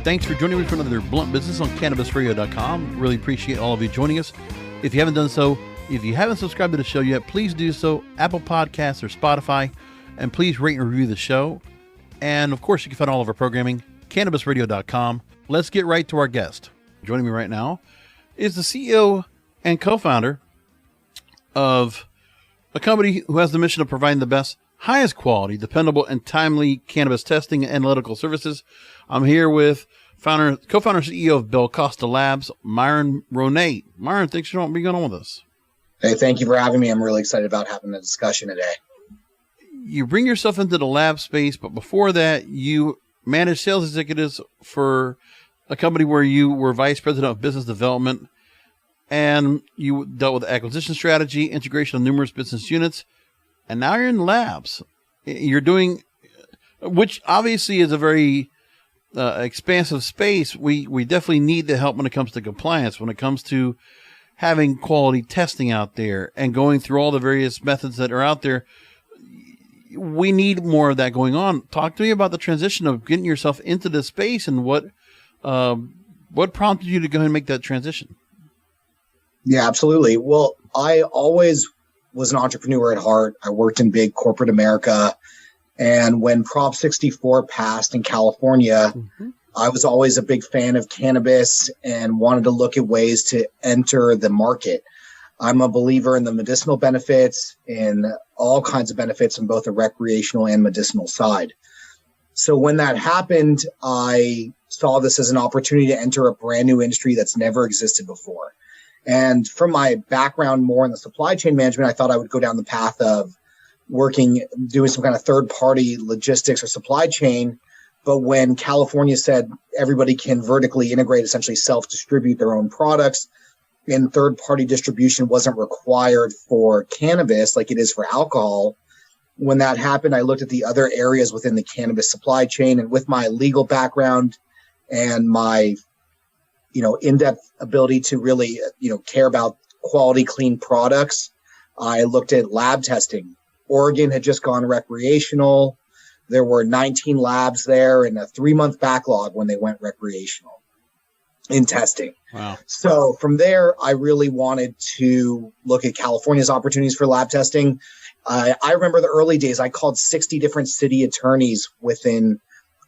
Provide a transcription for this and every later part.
Thanks for joining me for another Blunt Business on CannabisRadio.com. Really appreciate all of you joining us. If you haven't done so, if you haven't subscribed to the show yet, please do so. Apple Podcasts or Spotify. And please rate and review the show. And of course, you can find all of our programming, CannabisRadio.com. Let's get right to our guest. Joining me right now is the CEO and co-founder of a company who has the mission of providing the best, highest quality, dependable, and timely cannabis testing and analytical services. I'm here with co-founder and CEO of BelCosta Labs, Myron Ronay. Myron, thanks for being on with us. Hey, thank you for having me. I'm really excited about having the discussion today. You bring yourself into the lab space, but before that, you managed sales executives for a company where you were vice president of business development, and you dealt with acquisition strategy, integration of numerous business units, and now you're in labs. You're doing, which obviously is a very expansive space. We definitely need the help when it comes to compliance, when it comes to having quality testing out there and going through all the various methods that are out there. We need more of that going on. Talk to me about the transition of getting yourself into this space and what prompted you to go ahead and make that transition. Yeah, absolutely. Well, I always was an entrepreneur at heart. I worked in big corporate America. And when Prop 64 passed in California, I was always a big fan of cannabis and wanted to look at ways to enter the market. I'm a believer in the medicinal benefits and all kinds of benefits on both the recreational and medicinal side. So when that happened, I saw this as an opportunity to enter a brand new industry that's never existed before. And from my background more in the supply chain management, I thought I would go down the path of doing some kind of third-party logistics or supply chain. But when California said everybody can vertically integrate, essentially self-distribute their own products, and third-party distribution wasn't required for cannabis like it is for alcohol, when that happened, I looked at the other areas within the cannabis supply chain. And with my legal background and my in-depth ability to really, care about quality, clean products, I looked at lab testing. Oregon had just gone recreational. There were 19 labs there and a 3-month backlog when they went recreational in testing. Wow. So from there, I really wanted to look at California's opportunities for lab testing. I remember the early days, I called 60 different city attorneys within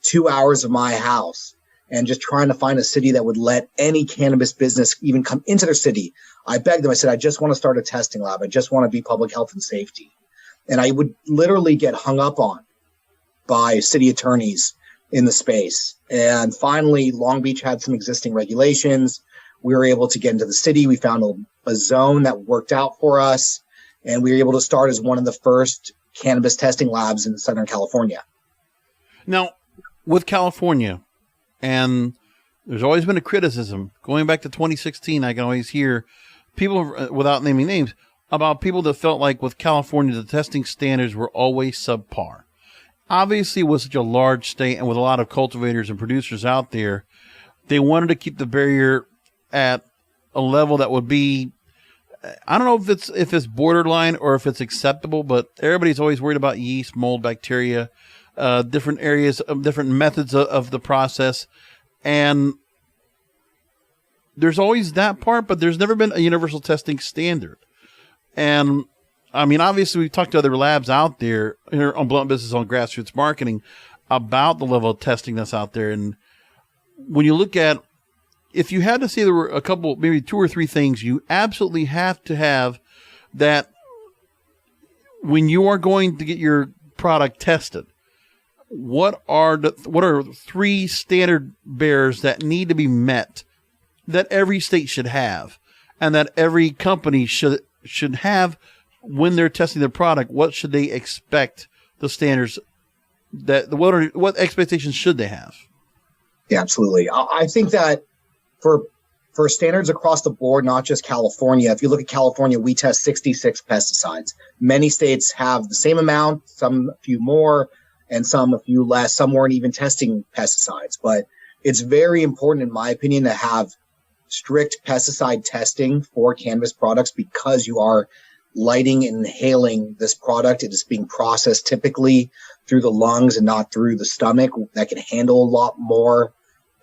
2 hours of my house and just trying to find a city that would let any cannabis business even come into their city. I begged them. I said, I just want to start a testing lab. I just want to be public health and safety. And I would literally get hung up on by city attorneys in the space. And finally, Long Beach had some existing regulations. We were able to get into the city. We found a zone that worked out for us. And we were able to start as one of the first cannabis testing labs in Southern California. Now, with California, and there's always been a criticism, going back to 2016, I can always hear people, without naming names, about people that felt like with California, the testing standards were always subpar. Obviously, with such a large state and with a lot of cultivators and producers out there, they wanted to keep the barrier at a level that would be, I don't know if it's borderline or if it's acceptable, but everybody's always worried about yeast, mold, bacteria, different areas, different methods of the process. And there's always that part, but there's never been a universal testing standard. And I mean, obviously, we've talked to other labs out there here on Blunt Business on Grassroots Marketing about the level of testing that's out there. And when you look at, if you had to say there were a couple, maybe 2 or 3 things you absolutely have to have that when you are going to get your product tested, what are 3 standard bearers that need to be met that every state should have and that every company should have when they're testing their product? What should they expect the standards what expectations should they have? Yeah, absolutely. I think that for standards across the board, not just California, if you look at California, we test 66 pesticides. Many states have the same amount, some a few more, and some a few less. Some weren't even testing pesticides. But it's very important, in my opinion, to have strict pesticide testing for cannabis products because you are lighting and inhaling this product. It is being processed typically through the lungs and not through the stomach. That can handle a lot more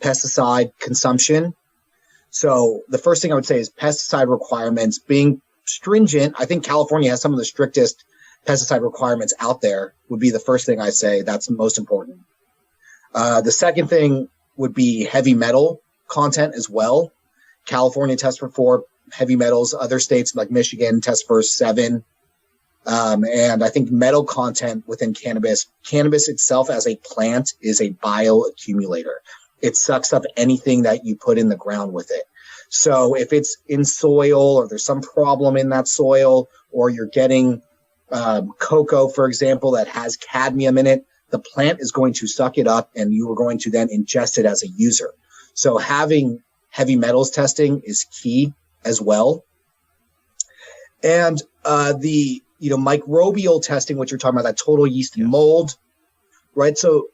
pesticide consumption. So the first thing I would say is pesticide requirements being stringent. I think California has some of the strictest pesticide requirements out there would be the first thing I say. That's most important. The second thing would be heavy metal content as well. California tests for 4 heavy metals. Other states like Michigan test for 7. And I think metal content within cannabis itself as a plant is a bioaccumulator. It sucks up anything that you put in the ground with it. So if it's in soil or there's some problem in that soil, or you're getting cocoa, for example, that has cadmium in it, the plant is going to suck it up and you are going to then ingest it as a user. So having heavy metals testing is key as well. And the microbial testing, which you're talking about, that total yeast and mold, right? So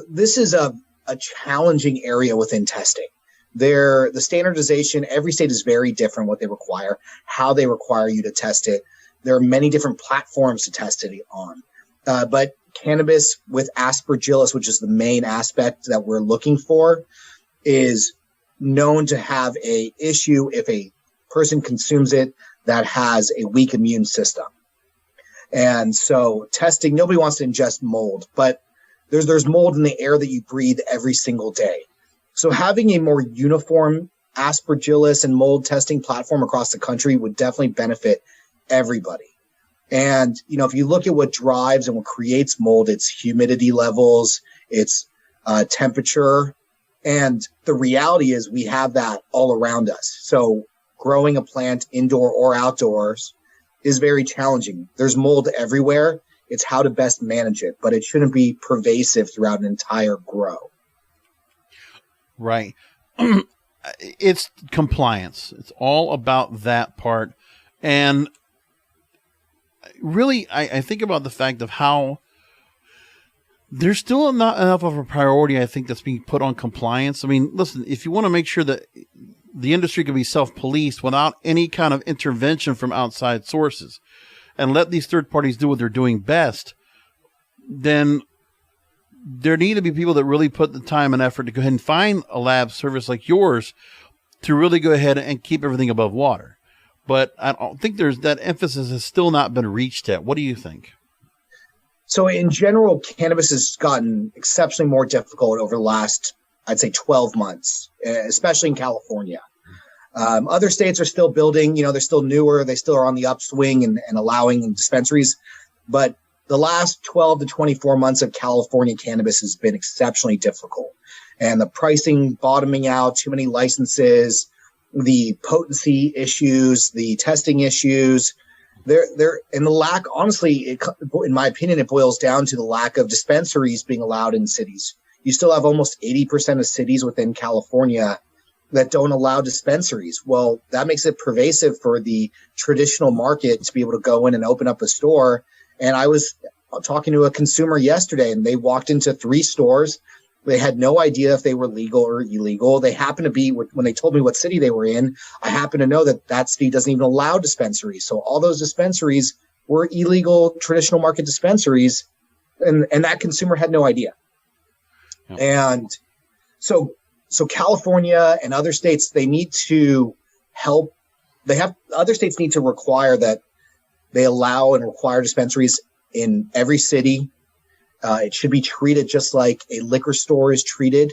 this is a challenging area within testing. The standardization, every state is very different what they require, how they require you to test it. There are many different platforms to test it on. But cannabis with aspergillus, which is the main aspect that we're looking for, is known to have a issue if a person consumes it that has a weak immune system. And so testing, nobody wants to ingest mold, but there's mold in the air that you breathe every single day. So having a more uniform aspergillus and mold testing platform across the country would definitely benefit everybody. And, if you look at what drives and what creates mold, it's humidity levels, it's temperature. And the reality is we have that all around us. So growing a plant indoor or outdoors is very challenging. There's mold everywhere. It's how to best manage it, but it shouldn't be pervasive throughout an entire grow. Right. It's compliance. It's all about that part. And really, I think about the fact of how there's still not enough of a priority, I think, that's being put on compliance. I mean, listen, if you want to make sure that the industry can be self-policed without any kind of intervention from outside sources and let these third parties do what they're doing best, then there need to be people that really put the time and effort to go ahead and find a lab service like yours to really go ahead and keep everything above water. But I don't think that emphasis has still not been reached yet. What do you think? So in general, cannabis has gotten exceptionally more difficult over the last, I'd say, 12 months, especially in California. Other states are still building, they're still newer. They still are on the upswing and allowing dispensaries. But the last 12 to 24 months of California cannabis has been exceptionally difficult. And the pricing bottoming out, too many licenses, the potency issues, the testing issues, and the lack, honestly, in my opinion, it boils down to the lack of dispensaries being allowed in cities. You still have almost 80% of cities within California that don't allow dispensaries. Well, that makes it pervasive for the traditional market to be able to go in and open up a store. And I was talking to a consumer yesterday, and they walked into 3 stores. They had no idea if they were legal or illegal. They happened to be, when they told me what city they were in, I happen to know that city doesn't even allow dispensaries. So all those dispensaries were illegal traditional market dispensaries, and that consumer had no idea. Yeah. And so California and other states, they need to help. Other states need to require that they allow and require dispensaries in every city. It should be treated just like a liquor store is treated.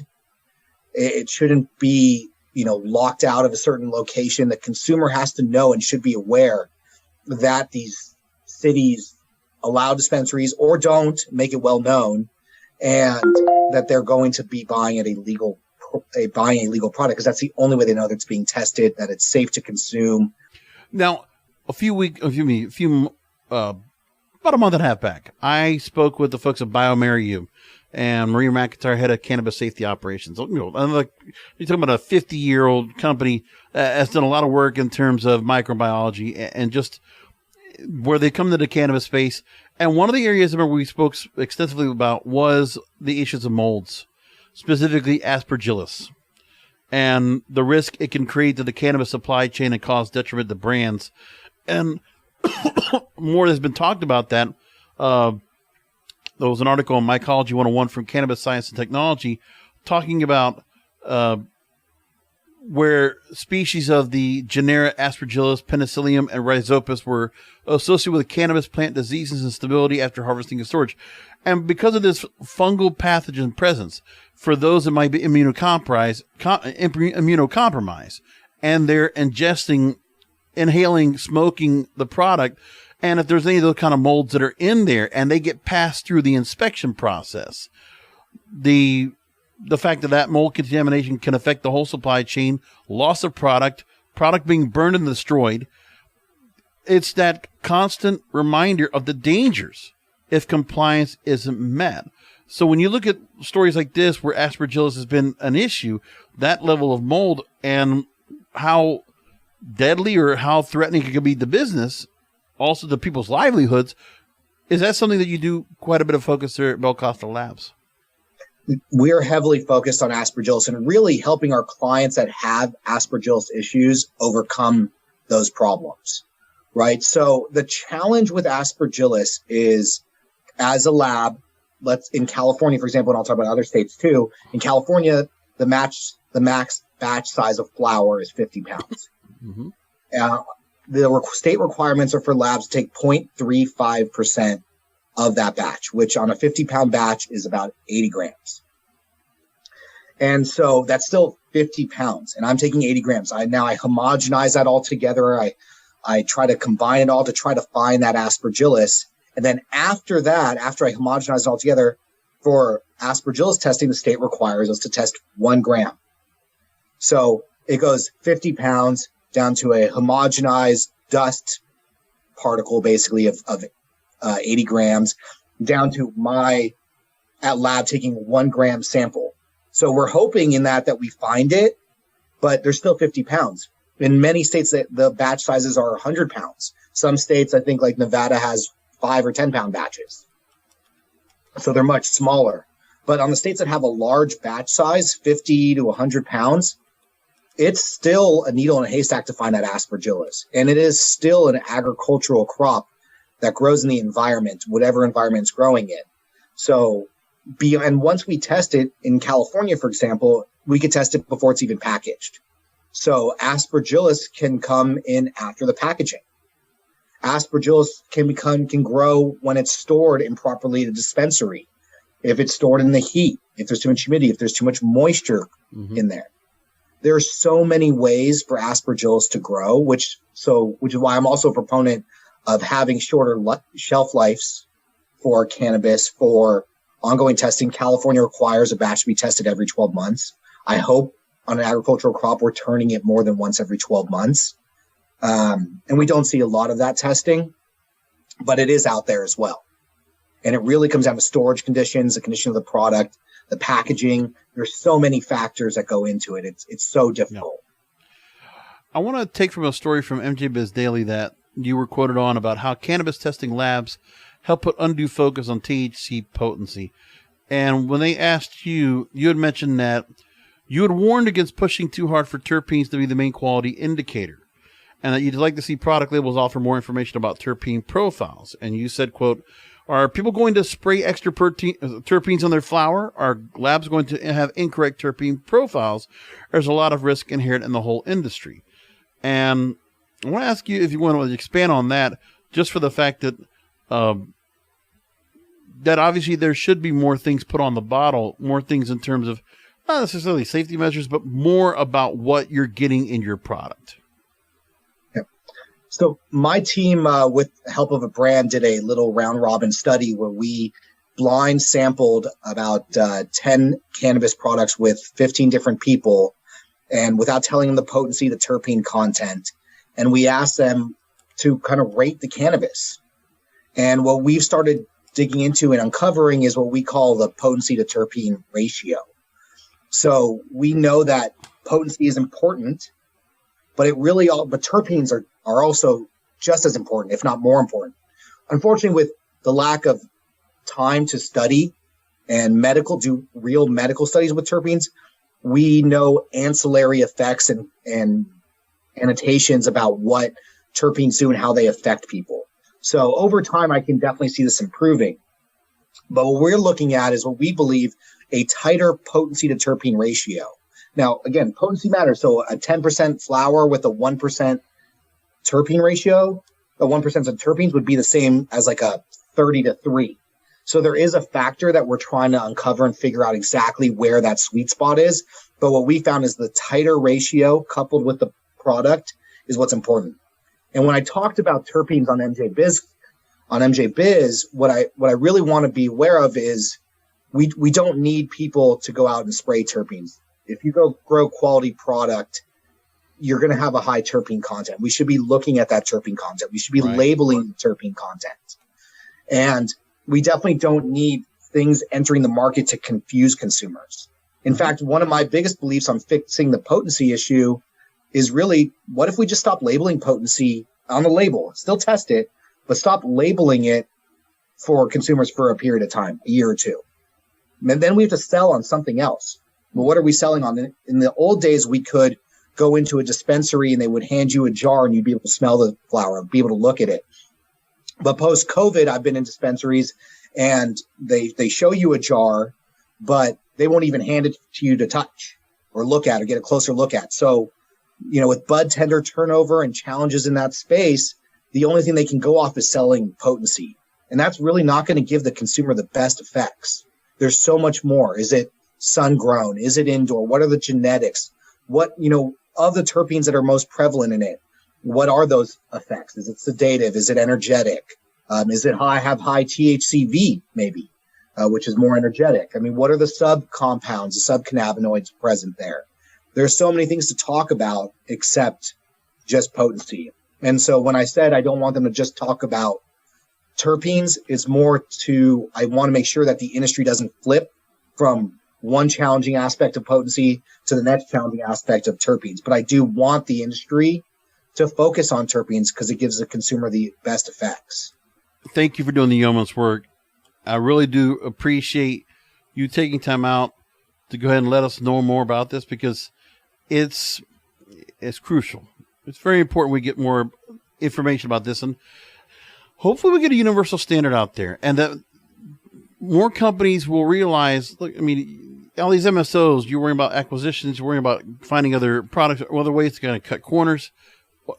It shouldn't be, locked out of a certain location. The consumer has to know and should be aware that these cities allow dispensaries or don't, make it well known, and that they're going to be buying a legal product, because that's the only way they know that it's being tested, that it's safe to consume. Now, about a month and a half back, I spoke with the folks at BioMariU and Maria McIntyre, head of cannabis safety operations. You're talking about a 50-year-old company that's done a lot of work in terms of microbiology and just where they come to the cannabis space. And one of the areas I remember we spoke extensively about was the issues of molds, specifically aspergillus, and the risk it can create to the cannabis supply chain and cause detriment to brands. And more has been talked about that. There was an article on Ecology 101 from Cannabis Science and Technology talking about where species of the genera Aspergillus, Penicillium, and Rhizopus were associated with cannabis plant diseases and stability after harvesting and storage. And because of this fungal pathogen presence, for those that might be immunocompromised, and they're inhaling, smoking the product, and if there's any of those kind of molds that are in there and they get passed through the inspection process, the fact that mold contamination can affect the whole supply chain, loss of product being burned and destroyed. It's that constant reminder of the dangers if compliance isn't met. So when you look at stories like this where Aspergillus has been an issue, that level of mold and how deadly or how threatening it could be to business, also to people's livelihoods, is that something that you do quite a bit of focus there at BelCosta Labs? We're heavily focused on Aspergillus and really helping our clients that have Aspergillus issues overcome those problems, right? So the challenge with Aspergillus is, as a lab, in California, for example, and I'll talk about other states too. In California, the max batch size of flower is 50 pounds. Mm-hmm. The state requirements are for labs to take 0.35% of that batch, which on a 50-pound batch is about 80 grams. And so that's still 50 pounds, and I'm taking 80 grams. I homogenize that all together. I try to combine it all to try to find that Aspergillus. And then after that, after I homogenize it all together, for Aspergillus testing, the state requires us to test 1 gram. So it goes 50 pounds down to a homogenized dust particle, basically of 80 grams, down to my at lab taking 1 gram sample. So we're hoping in that we find it, but there's still 50 pounds. In many states, the batch sizes are 100 pounds. Some states, I think like Nevada, has 5 or 10 pound batches. So they're much smaller. But on the states that have a large batch size, 50 to 100 pounds, it's still a needle in a haystack to find that Aspergillus. And it is still an agricultural crop that grows in the environment, whatever environment it's growing in. So, and once we test it in California, for example, we could test it before it's even packaged. So Aspergillus can come in after the packaging. Aspergillus can grow when it's stored improperly in a dispensary. If it's stored in the heat, if there's too much humidity, if there's too much moisture in there. There are so many ways for Aspergillus to grow, which is why I'm also a proponent of having shorter shelf lives for cannabis for ongoing testing. California requires a batch to be tested every 12 months. I hope on an agricultural crop, we're turning it more than once every 12 months. And we don't see a lot of that testing, but it is out there as well. And it really comes down to storage conditions, the condition of the product, the packaging. There's so many factors that go into it. It's so difficult. I want to take from a story from MJ Biz Daily that you were quoted on about how cannabis testing labs help put undue focus on THC potency. And when they asked you, you had mentioned that you had warned against pushing too hard for terpenes to be the main quality indicator, and that you'd like to see product labels offer more information about terpene profiles. And you said, quote, "Are people going to spray extra terpenes on their flower? Are labs going to have incorrect terpene profiles? There's a lot of risk inherent in the whole industry." And I want to ask you if you want to expand on that, just for the fact that that obviously there should be more things put on the bottle, more things in terms of not necessarily safety measures, but more about what you're getting in your product. So my team, with the help of a brand, did a little round robin study where we blind sampled about 10 cannabis products with 15 different people, and without telling them the potency, the terpene content. And we asked them to kind of rate the cannabis. And what we've started digging into and uncovering is what we call the potency to terpene ratio. So we know that potency is important, but terpenes are also just as important, if not more important. Unfortunately, with the lack of time to study and do real medical studies with terpenes, we know ancillary effects and annotations about what terpenes do and how they affect people. So over time, I can definitely see this improving. But what we're looking at is what we believe a tighter potency to terpene ratio. Now, again, potency matters. So a 10% flower with a 1% terpene ratio, the 1% of terpenes would be the same as like a 30-3. So there is a factor that we're trying to uncover and figure out exactly where that sweet spot is. But what we found is the tighter ratio coupled with the product is what's important. And when I talked about terpenes on MJ Biz, what I really want to be aware of is we don't need people to go out and spray terpenes. If you go grow quality product, you're going to have a high terpene content. We should be looking at that terpene content. We should be labeling the terpene content. And we definitely don't need things entering the market to confuse consumers. In fact, one of my biggest beliefs on fixing the potency issue is really, what if we just stop labeling potency on the label? Still test it, but stop labeling it for consumers for a period of time, a year or two. And then we have to sell on something else. Well, what are we selling on? In the old days, we could go into a dispensary and they would hand you a jar and you'd be able to smell the flower, be able to look at it. But post-COVID, I've been in dispensaries and they show you a jar, but they won't even hand it to you to touch or look at or get a closer look at. So, with bud tender turnover and challenges in that space, the only thing they can go off is selling potency. And that's really not going to give the consumer the best effects. There's so much more. Is it sun grown? Is it indoor? What are the genetics? What, of the terpenes that are most prevalent in it, what are those effects? Is it sedative? Is it energetic? Is it have high THCV maybe, which is more energetic? I mean, what are the sub-compounds, the sub-cannabinoids present there? There's so many things to talk about except just potency. And so when I said I don't want them to just talk about terpenes, it's more I want to make sure that the industry doesn't flip from one challenging aspect of potency to the next challenging aspect of terpenes. But I do want the industry to focus on terpenes because it gives the consumer the best effects. Thank you for doing the yeoman's work. I really do appreciate you taking time out to go ahead and let us know more about this, because it's crucial. It's very important we get more information about this, and hopefully we get a universal standard out there, and that more companies will realize, look, I mean, all these MSOs, you're worrying about acquisitions, you're worrying about finding other products or other ways to kind of cut corners.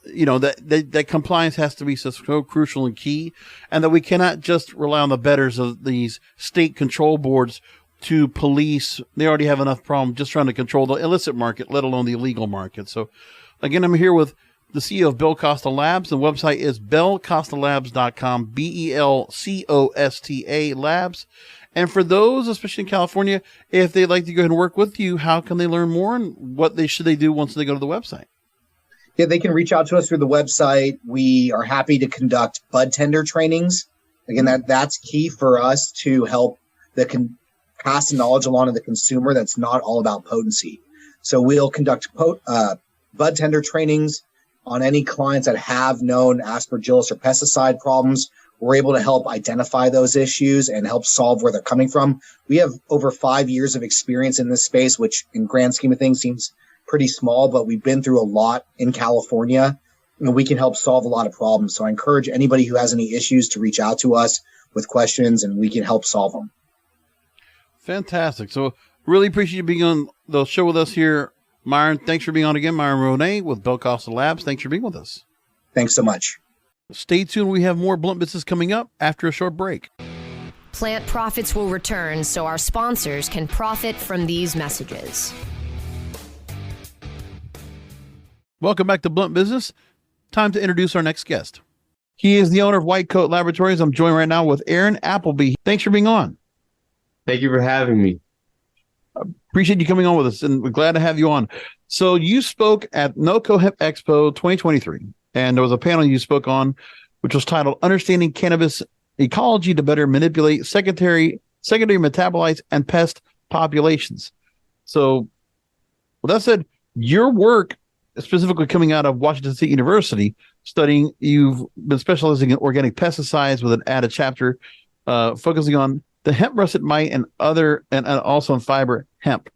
That compliance has to be so crucial and key, and that we cannot just rely on the betters of these state control boards to police. They already have enough problem just trying to control the illicit market, let alone the illegal market. So again, I'm here with the CEO of BelCosta Labs. The website is belcostalabs.com, BelCosta Labs. And for those, especially in California, if they'd like to go ahead and work with you, how can they learn more, and what should they do once they go to the website? Yeah, they can reach out to us through the website. We are happy to conduct bud tender trainings. Again, that's key for us to help pass the knowledge along to the consumer that's not all about potency. So we'll conduct bud tender trainings on any clients that have known aspergillus or pesticide problems. We're able to help identify those issues and help solve where they're coming from. We have over 5 years of experience in this space, which in grand scheme of things seems pretty small, but we've been through a lot in California, and we can help solve a lot of problems. So I encourage anybody who has any issues to reach out to us with questions, and we can help solve them. Fantastic. So really appreciate you being on the show with us here, Myron. Thanks for being on again. Myron Ronay with BelCosta Labs. Thanks for being with us. Thanks so much. Stay tuned. We have more Blunt Business coming up after a short break. Plant profits will return so our sponsors can profit from these messages. Welcome back to Blunt Business. Time to introduce our next guest. He is the owner of White Coat Laboratories. I'm joined right now with Aaron Appleby. Thanks for being on. Thank you for having me. Appreciate you coming on with us, and we're glad to have you on. So you spoke at NoCo Hemp Expo 2023, and there was a panel you spoke on, which was titled Understanding Cannabis Ecology to Better Manipulate Secondary Metabolites and Pest Populations. So with that said, your work, specifically coming out of Washington State University, you've been specializing in organic pesticides with an added chapter focusing on the hemp russet mite and also on fiber hemp.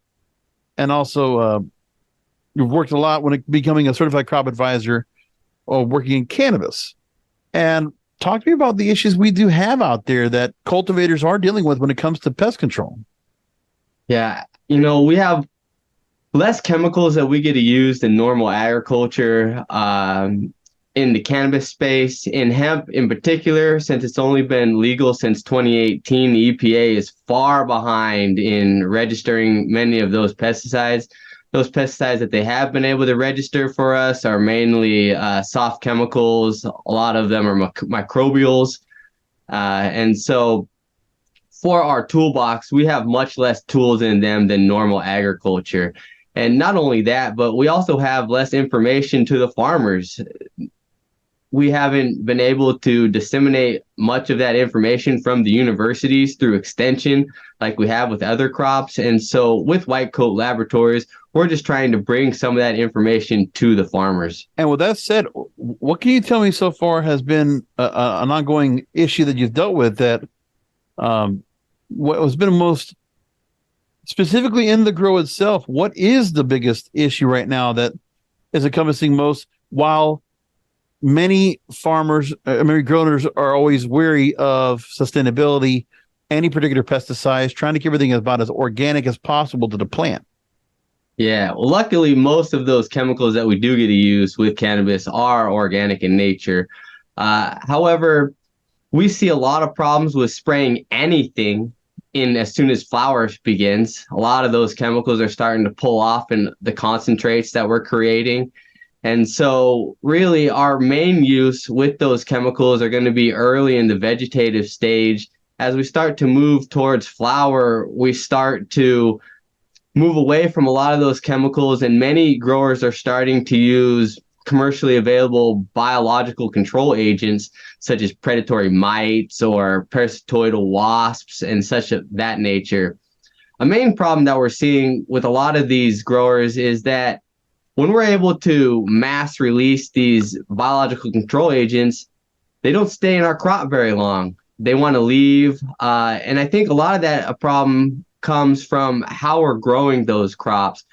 And also you've worked a lot when becoming a certified crop advisor or working in cannabis. And talk to me about the issues we do have out there that cultivators are dealing with when it comes to pest control. Yeah, we have less chemicals that we get to use in normal agriculture, in the cannabis space, in hemp in particular. Since it's only been legal since 2018, the EPA is far behind in registering many of those pesticides. Those pesticides that they have been able to register for us are mainly soft chemicals. A lot of them are microbials. And so for our toolbox, we have much less tools in them than normal agriculture. And not only that, but we also have less information to the farmers. We haven't been able to disseminate much of that information from the universities through extension like we have with other crops. And so with White Coat Laboratories, we're just trying to bring some of that information to the farmers. And with that said, what can you tell me so far has been an ongoing issue that you've dealt with that what has been most specifically in the grow itself? What is the biggest issue right now that is encompassing most, while many farmers, many growers are always wary of sustainability, any particular pesticides, trying to keep everything about as organic as possible to the plant? Yeah, well, luckily, most of those chemicals that we do get to use with cannabis are organic in nature. However, we see a lot of problems with spraying anything in as soon as flower begins. A lot of those chemicals are starting to pull off in the concentrates that we're creating. And so really our main use with those chemicals are going to be early in the vegetative stage. As we start to move towards flower, we start to move away from a lot of those chemicals, and many growers are starting to use commercially available biological control agents such as predatory mites or parasitoidal wasps and such of that nature. A main problem that we're seeing with a lot of these growers is that when we're able to mass release these biological control agents, they don't stay in our crop very long. They want to leave. And I think a lot of that a problem comes from how we're growing those crops.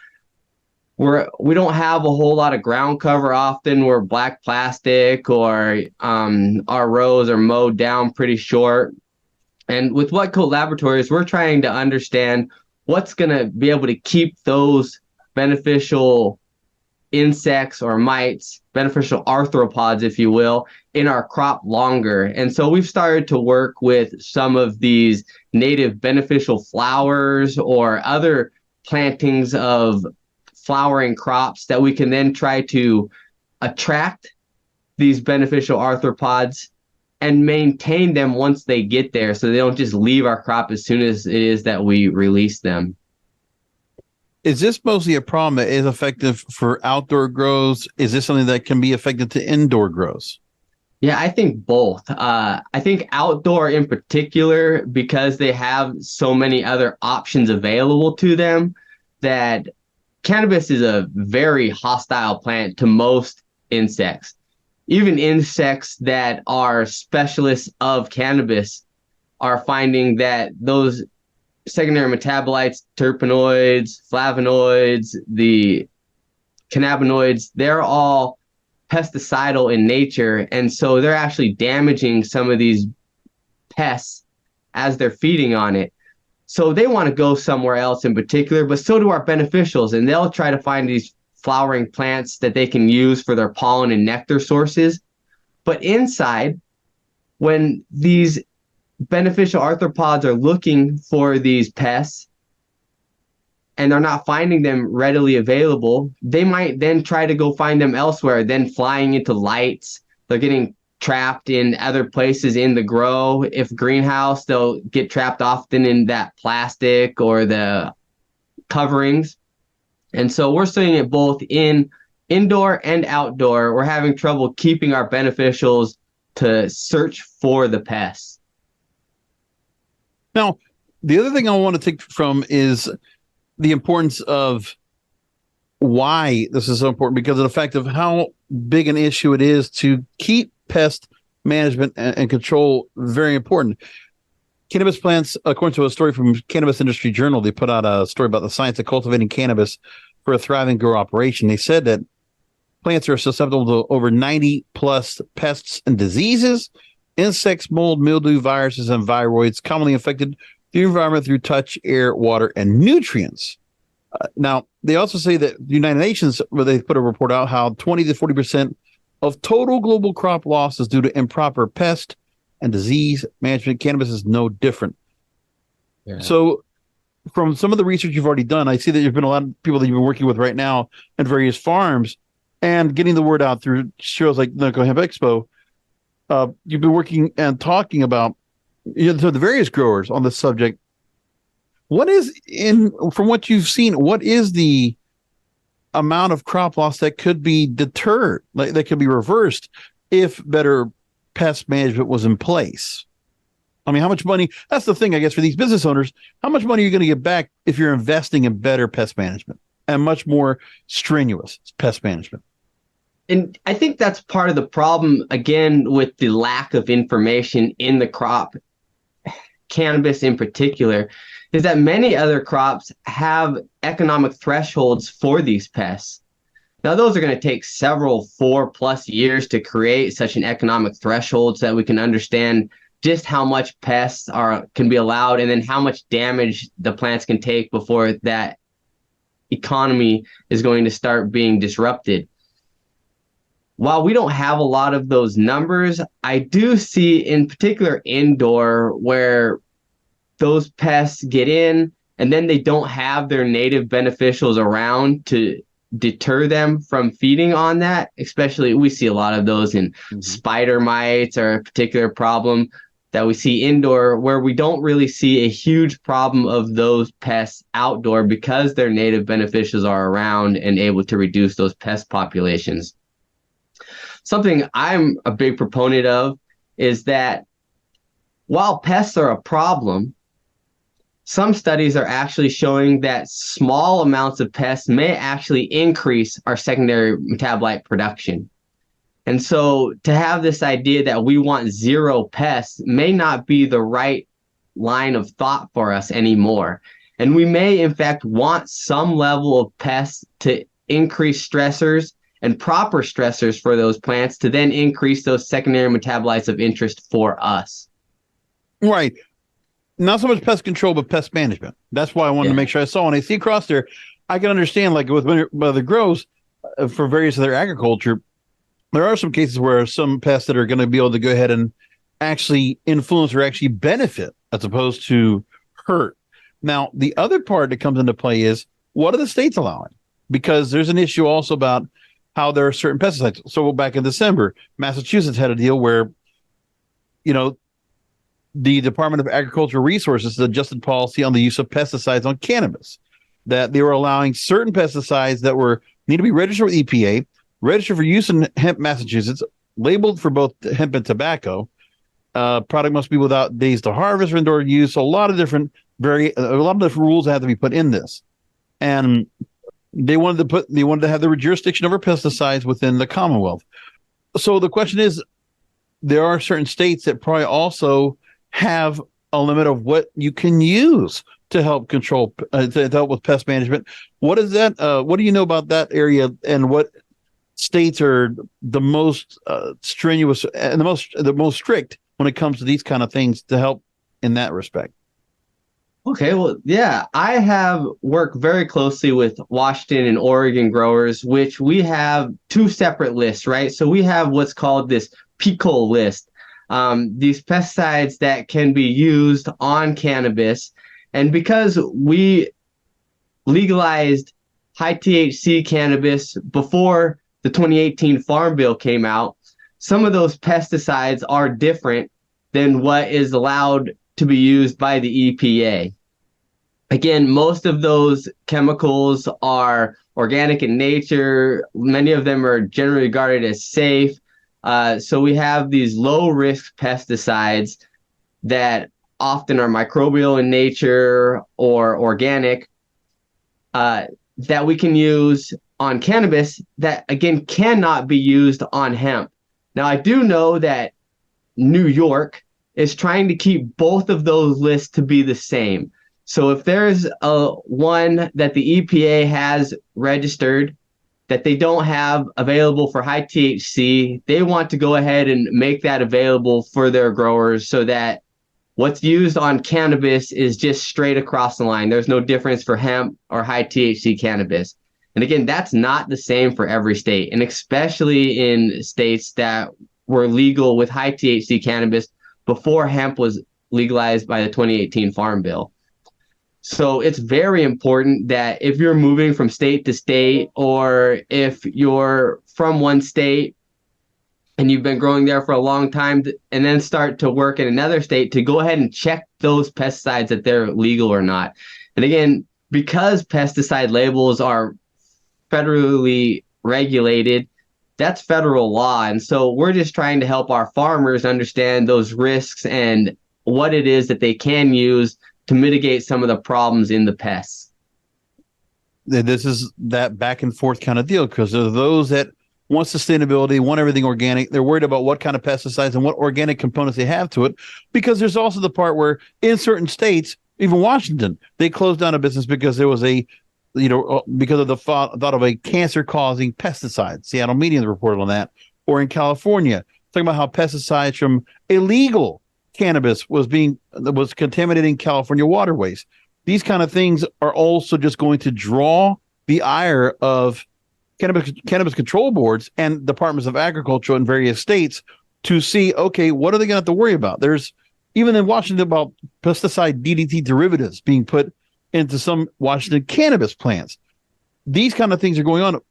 We don't have a whole lot of ground cover often. We're black plastic, or our rows are mowed down pretty short. And with White Coat Laboratories, we're trying to understand what's going to be able to keep those beneficial insects or mites, beneficial arthropods, if you will, in our crop longer. And so we've started to work with some of these native beneficial flowers or other plantings of flowering crops that we can then try to attract these beneficial arthropods and maintain them once they get there, so they don't just leave our crop as soon as it is that we release them. Is this mostly a problem that is effective for outdoor grows? Is this something that can be effective to indoor grows? Yeah, I think both. I think outdoor in particular, because they have so many other options available to them, that cannabis is a very hostile plant to most insects. Even insects that are specialists of cannabis are finding that those secondary metabolites, terpenoids, flavonoids, the cannabinoids, they're all pesticidal in nature. And so they're actually damaging some of these pests as they're feeding on it. So they want to go somewhere else in particular, but so do our beneficials. And they'll try to find these flowering plants that they can use for their pollen and nectar sources. But inside, when these beneficial arthropods are looking for these pests and they're not finding them readily available, they might then try to go find them elsewhere, then flying into lights. They're getting trapped in other places in the grow. If greenhouse, they'll get trapped often in that plastic or the coverings. And so we're seeing it both in indoor and outdoor. We're having trouble keeping our beneficials to search for the pests. Now, the other thing I want to take from is the importance of why this is so important, because of the fact of how big an issue it is to keep pest management and control very important. Cannabis plants, according to a story from Cannabis Industry Journal, they put out a story about the science of cultivating cannabis for a thriving grow operation. They said that plants are susceptible to over 90 plus pests and diseases, insects, mold, mildew, viruses, and viroids commonly affected the environment through touch, air, water, and nutrients. Now, they also say that the United Nations, where they put a report out, how 20 to 40% of total global crop loss is due to improper pest and disease management. Cannabis is no different. Yeah. So from some of the research you've already done, I see that there's been a lot of people that you've been working with right now at various farms and getting the word out through shows like NoCo Hemp Expo. You've been working and talking about to the various growers on this subject. What is from what you've seen, what is the amount of crop loss that could be deterred, like that could be reversed if better pest management was in place? I mean, how much money? That's the thing, I guess, for these business owners. How much money are you going to get back if you're investing in better pest management and much more strenuous pest management? And I think that's part of the problem, again, with the lack of information in the crop, cannabis in particular, is that many other crops have economic thresholds for these pests. Now, those are going to take several 4+ years to create such an economic threshold so that we can understand just how much pests can be allowed and then how much damage the plants can take before that economy is going to start being disrupted. While we don't have a lot of those numbers, I do see in particular indoor where those pests get in and then they don't have their native beneficials around to deter them from feeding on that. Especially we see a lot of those in spider mites are a particular problem that we see indoor, where we don't really see a huge problem of those pests outdoor because their native beneficials are around and able to reduce those pest populations. Something I'm a big proponent of is that while pests are a problem, some studies are actually showing that small amounts of pests may actually increase our secondary metabolite production. And so to have this idea that we want zero pests may not be the right line of thought for us anymore. And we may, in fact, want some level of pests to increase stressors and proper stressors for those plants to then increase those secondary metabolites of interest for us. Right. Not so much pest control, but pest management. That's why I wanted to make sure I saw. When I see across there, I can understand, like with the grows for various other agriculture, there are some cases where some pests that are going to be able to go ahead and actually influence or actually benefit as opposed to hurt. Now, the other part that comes into play is, what are the states allowing? Because there's an issue also about how there are certain pesticides. So back in December, Massachusetts had a deal where, the Department of Agricultural Resources adjusted policy on the use of pesticides on cannabis, that they were allowing certain pesticides that need to be registered with EPA, registered for use in hemp, Massachusetts, labeled for both hemp and tobacco. Product must be without days to harvest or indoor use. So a lot of different rules that have to be put in this. And they wanted to have the jurisdiction over pesticides within the Commonwealth. So the question is, there are certain states that probably also have a limit of what you can use to help control, to help with pest management. What is that? What do you know about that area, and what states are the most strenuous and the most strict when it comes to these kind of things to help in that respect? Okay, well, yeah, I have worked very closely with Washington and Oregon growers, which we have two separate lists, right? So we have what's called this PICO list, these pesticides that can be used on cannabis. And because we legalized high THC cannabis before the 2018 Farm Bill came out, some of those pesticides are different than what is allowed to be used by the EPA. Again, most of those chemicals are organic in nature. Many of them are generally regarded as safe. So we have these low-risk pesticides that often are microbial in nature or organic that we can use on cannabis that, again, cannot be used on hemp. Now, I do know that New York is trying to keep both of those lists to be the same. So if there's one that the EPA has registered that they don't have available for high THC, they want to go ahead and make that available for their growers so that what's used on cannabis is just straight across the line. There's no difference for hemp or high THC cannabis. And again, that's not the same for every state, and especially in states that were legal with high THC cannabis before hemp was legalized by the 2018 Farm Bill. So it's very important that if you're moving from state to state, or if you're from one state and you've been growing there for a long time and then start to work in another state, to go ahead and check those pesticides that they're legal or not. And again, because pesticide labels are federally regulated, that's federal law. And so we're just trying to help our farmers understand those risks and what it is that they can use to mitigate some of the problems in the pests. This is that back and forth kind of deal, because there are those that want sustainability, want everything organic. They're worried about what kind of pesticides and what organic components they have to it, because there's also the part where in certain states, even Washington, they closed down a business because there was because of the thought of a cancer-causing pesticide. Seattle Media reported on that. Or in California, talking about how pesticides from illegal cannabis was contaminating California waterways. These kind of things are also just going to draw the ire of cannabis control boards and departments of agriculture in various states to see, okay, what are they going to have to worry about? There's even in Washington about pesticide DDT derivatives being put into some Washington cannabis plants. These kind of things are going on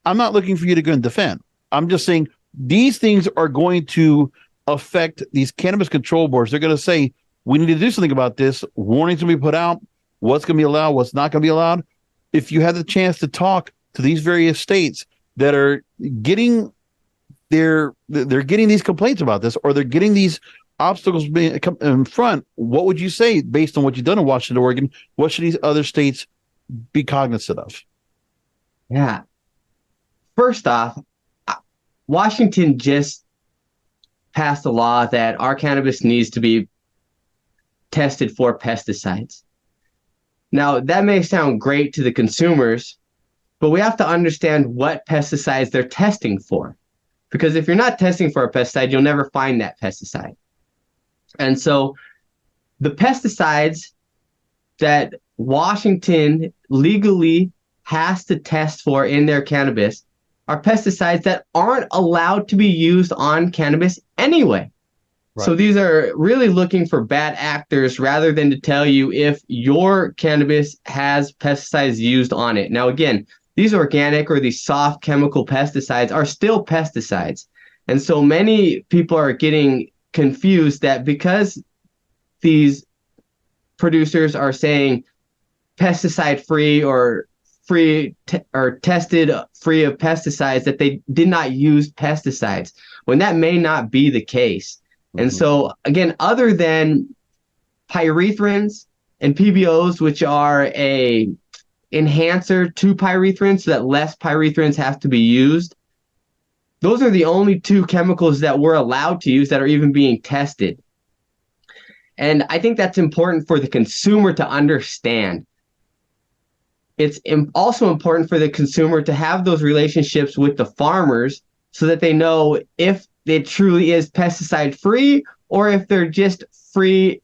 I'm not looking for you to go and defend. I'm just saying these things are going to affect these cannabis control boards. They're going to say, we need to do something about this. Warnings will be put out. What's going to be allowed, what's not going to be allowed. If you have the chance to talk to these various states that are getting they're getting these complaints about this, or they're getting these obstacles being in front, what would you say based on what you've done in Washington, Oregon? What should these other states be cognizant of? Yeah. First off, Washington just passed a law that our cannabis needs to be tested for pesticides. Now, that may sound great to the consumers, but we have to understand what pesticides they're testing for. Because if you're not testing for a pesticide, you'll never find that pesticide. And so the pesticides that Washington legally has to test for in their cannabis are pesticides that aren't allowed to be used on cannabis anyway. Right. So these are really looking for bad actors rather than to tell you if your cannabis has pesticides used on it. Now, again, these organic or these soft chemical pesticides are still pesticides. And so many people are getting confused that because these producers are saying pesticide free or tested free of pesticides, that they did not use pesticides, when that may not be the case. Mm-hmm. And so again, other than pyrethrins and PBOs, which are a enhancer to pyrethrins so that less pyrethrins have to be used, those are the only two chemicals that we're allowed to use that are even being tested. And I think that's important for the consumer to understand. It's also important for the consumer to have those relationships with the farmers so that they know if it truly is pesticide free or if they're just free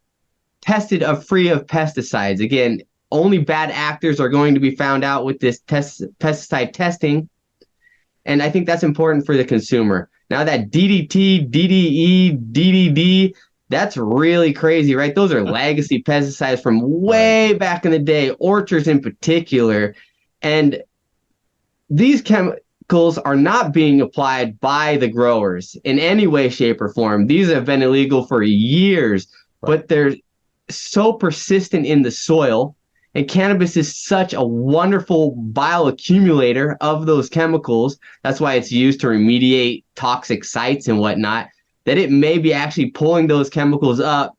of pesticides. Again, only bad actors are going to be found out with this pesticide testing. And I think that's important for the consumer. Now that DDT, DDE, DDD, that's really crazy, right? Those are legacy pesticides from way back in the day, orchards in particular. And these chemicals are not being applied by the growers in any way, shape, or form. These have been illegal for years, but they're so persistent in the soil. And cannabis is such a wonderful bioaccumulator of those chemicals. That's why it's used to remediate toxic sites and whatnot, that it may be actually pulling those chemicals up.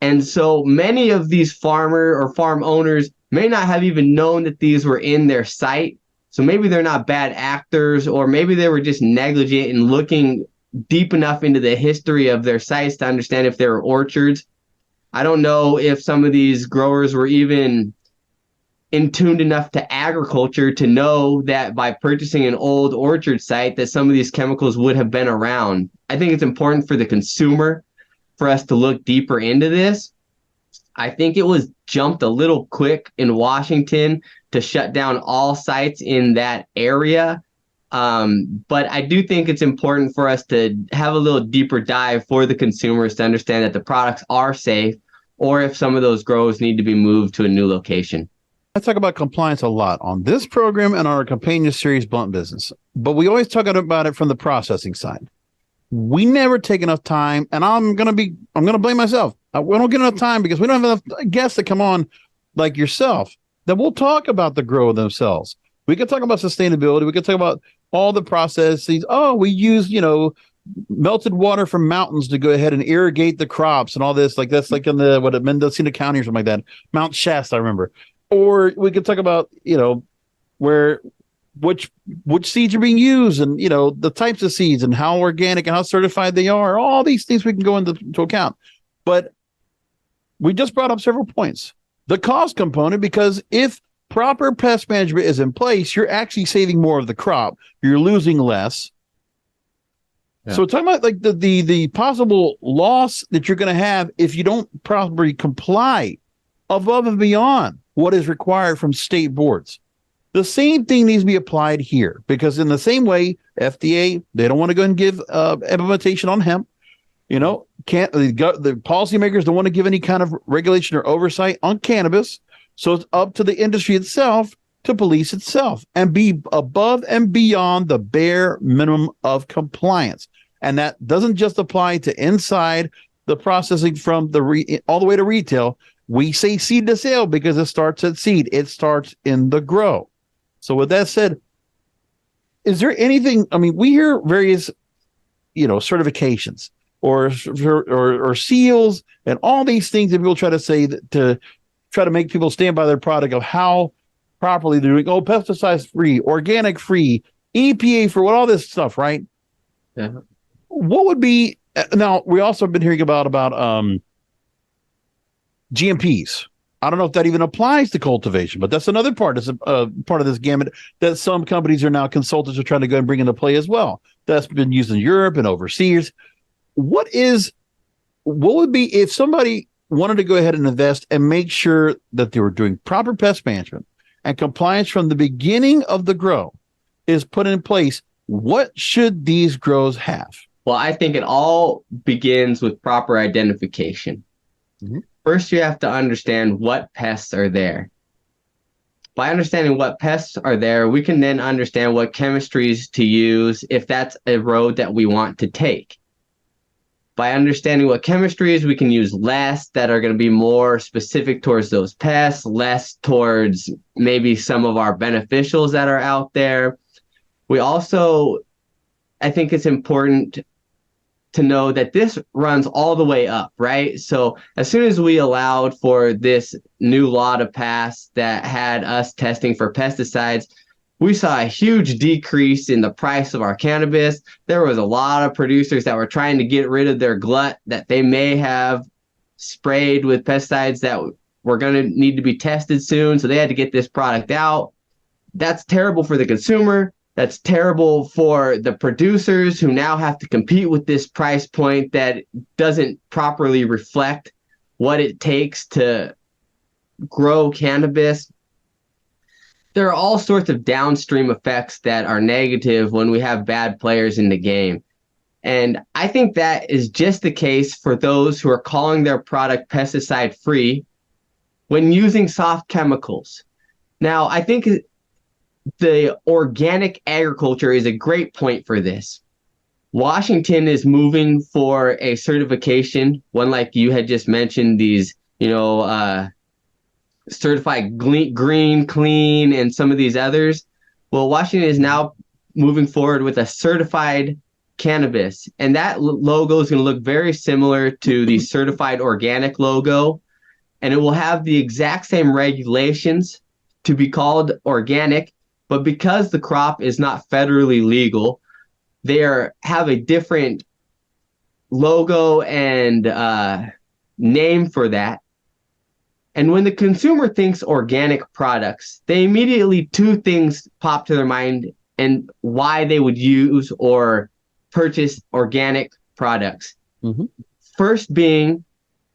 And so many of these farmer or farm owners may not have even known that these were in their site. So maybe they're not bad actors, or maybe they were just negligent in looking deep enough into the history of their sites to understand if they were orchards. I don't know if some of these growers were even in tuned enough to agriculture to know that by purchasing an old orchard site that some of these chemicals would have been around. I think it's important for the consumer for us to look deeper into this. I think it was jumped a little quick in Washington to shut down all sites in that area. But I do think it's important for us to have a little deeper dive for the consumers to understand that the products are safe, or if some of those grows need to be moved to a new location. I talk about compliance a lot on this program and our companion series, Blunt Business, but we always talk about it from the processing side. We never take enough time, and I'm gonna blame myself. We don't get enough time because we don't have enough guests that come on like yourself that will talk about the grow themselves. We could talk about sustainability. We could talk about all the processes. Oh, we use, melted water from mountains to go ahead and irrigate the crops and all this. Like that's like in Mendocino County or something like that. Mount Shasta, I remember. Or we could talk about, which seeds are being used and, the types of seeds and how organic and how certified they are. All these things we can go into account. But we just brought up several points. The cost component, because if proper pest management is in place, you're actually saving more of the crop. You're losing less. Yeah. So talking about like the possible loss that you're going to have if you don't properly comply above and beyond what is required from state boards. The same thing needs to be applied here, because in the same way, FDA, they don't want to go and give implementation on hemp. The policymakers don't want to give any kind of regulation or oversight on cannabis. So it's up to the industry itself to police itself and be above and beyond the bare minimum of compliance. And that doesn't just apply to inside the processing from all the way to retail. We say seed to sale because it starts at seed. It starts in the grow. So with that said, is there anything, we hear various, certifications or seals and all these things that people try to say to try to make people stand by their product of how properly they're doing, pesticides free, organic free, EPA for all this stuff, right? Yeah. What would be, now we also have been hearing about GMPs. I don't know if that even applies to cultivation, but that's another part. It's a part of this gamut that some companies are now consultants are trying to go and bring into play as well. That's been used in Europe and overseas. What would be if somebody wanted to go ahead and invest and make sure that they were doing proper pest management and compliance from the beginning of the grow is put in place? What should these grows have? Well, I think it all begins with proper identification. Mm-hmm. First, you have to understand what pests are there. By understanding what pests are there, we can then understand what chemistries to use if that's a road that we want to take. By understanding what chemistries, we can use less that are going to be more specific towards those pests, less towards maybe some of our beneficials that are out there. We also, I think it's important to know that this runs all the way up, right? So as soon as we allowed for this new law to pass that had us testing for pesticides, we saw a huge decrease in the price of our cannabis. There was a lot of producers that were trying to get rid of their glut that they may have sprayed with pesticides that were going to need to be tested soon. So they had to get this product out. That's terrible for the consumer. That's terrible for the producers who now have to compete with this price point that doesn't properly reflect what it takes to grow cannabis. There are all sorts of downstream effects that are negative when we have bad players in the game. And I think that is just the case for those who are calling their product pesticide free when using soft chemicals. Now, I think the organic agriculture is a great point for this. Washington is moving for a certification, one like you had just mentioned, these, certified green, clean, and some of these others. Well, Washington is now moving forward with a certified cannabis, and that logo is going to look very similar to the certified organic logo, and it will have the exact same regulations to be called organic. But because the crop is not federally legal, they have a different logo and name for that. And when the consumer thinks organic products, they immediately two things pop to their mind and why they would use or purchase organic products. Mm-hmm. First being,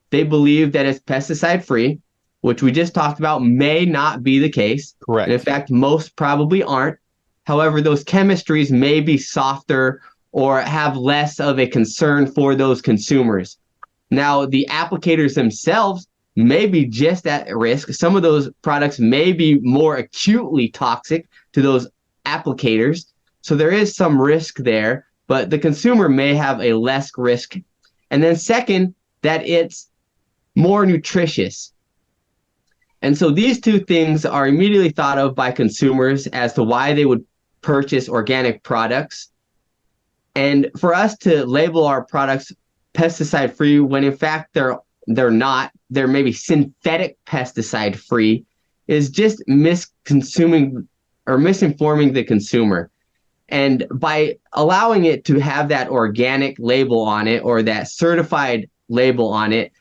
they believe that it's pesticide free, which we just talked about may not be the case. Correct. And in fact, most probably aren't. However, those chemistries may be softer or have less of a concern for those consumers. Now, the applicators themselves may be just at risk. Some of those products may be more acutely toxic to those applicators. So there is some risk there, but the consumer may have a less risk. And then second, that it's more nutritious. And so these two things are immediately thought of by consumers as to why they would purchase organic products. And for us to label our products pesticide free when in fact they're not, they're maybe synthetic pesticide free, is just misinforming the consumer. And by allowing it to have that organic label on it or that certified label on it,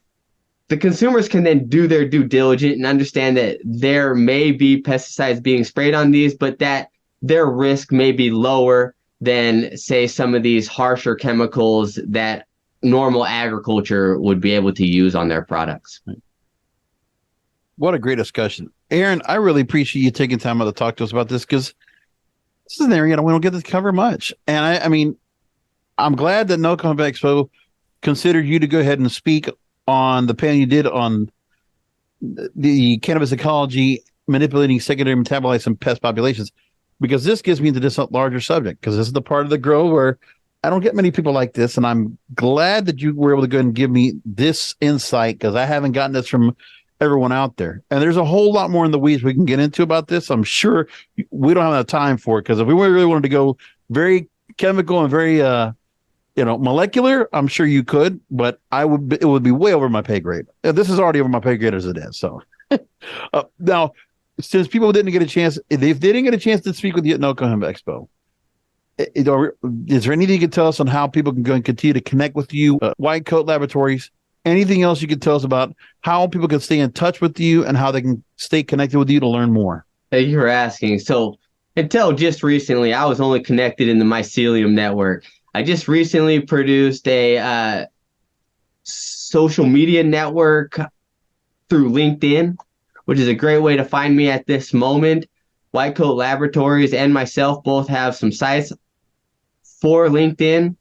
the consumers can then do their due diligence and understand that there may be pesticides being sprayed on these, but that their risk may be lower than, say, some of these harsher chemicals that normal agriculture would be able to use on their products. What a great discussion. Aaron, I really appreciate you taking time out to talk to us about this, because this is an area we don't get to cover much. And I mean, I'm glad that NoCo Expo considered you to go ahead and speak on the panel you did on the cannabis ecology, manipulating secondary metabolites and pest populations, because this gives me into this larger subject, because this is the part of the grow where I don't get many people like this. And I'm glad that you were able to go ahead and give me this insight, because I haven't gotten this from everyone out there. And there's a whole lot more in the weeds we can get into about this. I'm sure we don't have enough time for it, because if we really wanted to go very chemical and very molecular, I'm sure you could, but it would be way over my pay grade. This is already over my pay grade as it is. So now, since people didn't get a chance, if they didn't get a chance to speak with you at NoCo Hemp Expo, is there anything you can tell us on how people can go and continue to connect with you? White Coat Laboratories, anything else you can tell us about how people can stay in touch with you and how they can stay connected with you to learn more? Thank you for asking. So until just recently, I was only connected in the mycelium network. I just recently produced a social media network through LinkedIn, which is a great way to find me at this moment. White Coat Laboratories and myself both have some sites for LinkedIn.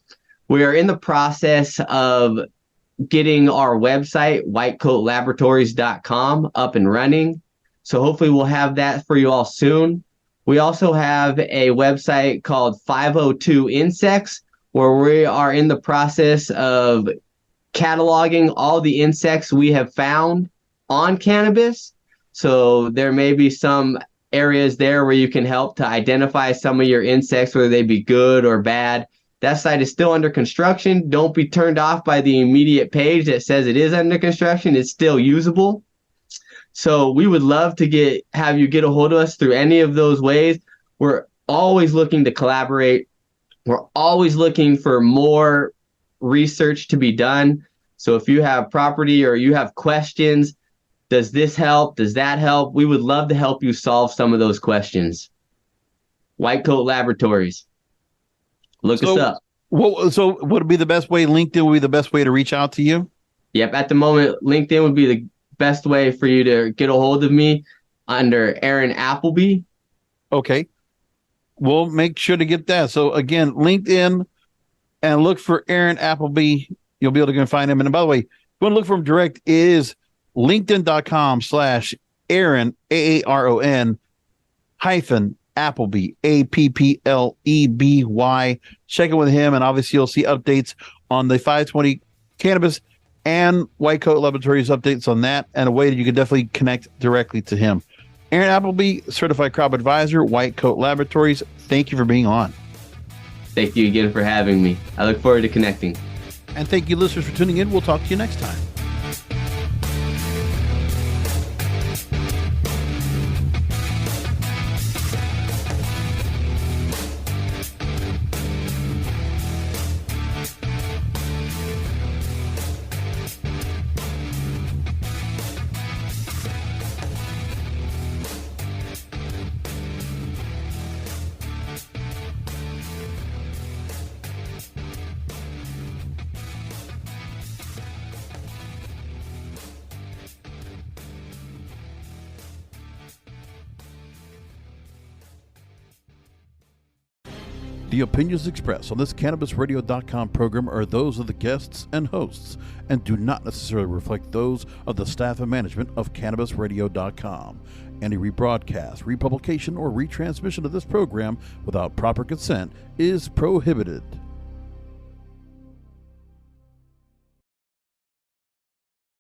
We are in the process of getting our website, whitecoatlaboratories.com, up and running. So hopefully we'll have that for you all soon. We also have a website called 502 Insects, where we are in the process of cataloging all the insects we have found on cannabis. So there may be some areas there where you can help to identify some of your insects, whether they be good or bad. That site is still under construction. Don't be turned off by the immediate page that says it is under construction. It's still usable. So we would love to have you get a hold of us through any of those ways. We're always looking to collaborate. We're always looking for more research to be done. So if you have property or you have questions, does this help? Does that help? We would love to help you solve some of those questions. White Coat Laboratories. Look us up. So would be the best way? LinkedIn would be the best way to reach out to you? Yep. At the moment, LinkedIn would be the best way for you to get a hold of me under Aaron Appleby. Okay. We'll make sure to get that. So again, LinkedIn, and look for Aaron Appleby. You'll be able to go and find him. And by the way, if you want to look for him direct, it is linkedin.com/Aaron, AARON Appleby, APPLEBY. Check in with him, and obviously you'll see updates on the 520 Cannabis and White Coat Laboratories updates on that, and a way that you can definitely connect directly to him. Aaron Appleby, Certified Crop Advisor, White Coat Laboratories. Thank you for being on. Thank you again for having me. I look forward to connecting. And thank you, listeners, for tuning in. We'll talk to you next time. The opinions expressed on this CannabisRadio.com program are those of the guests and hosts and do not necessarily reflect those of the staff and management of CannabisRadio.com. Any rebroadcast, republication, or retransmission of this program without proper consent is prohibited.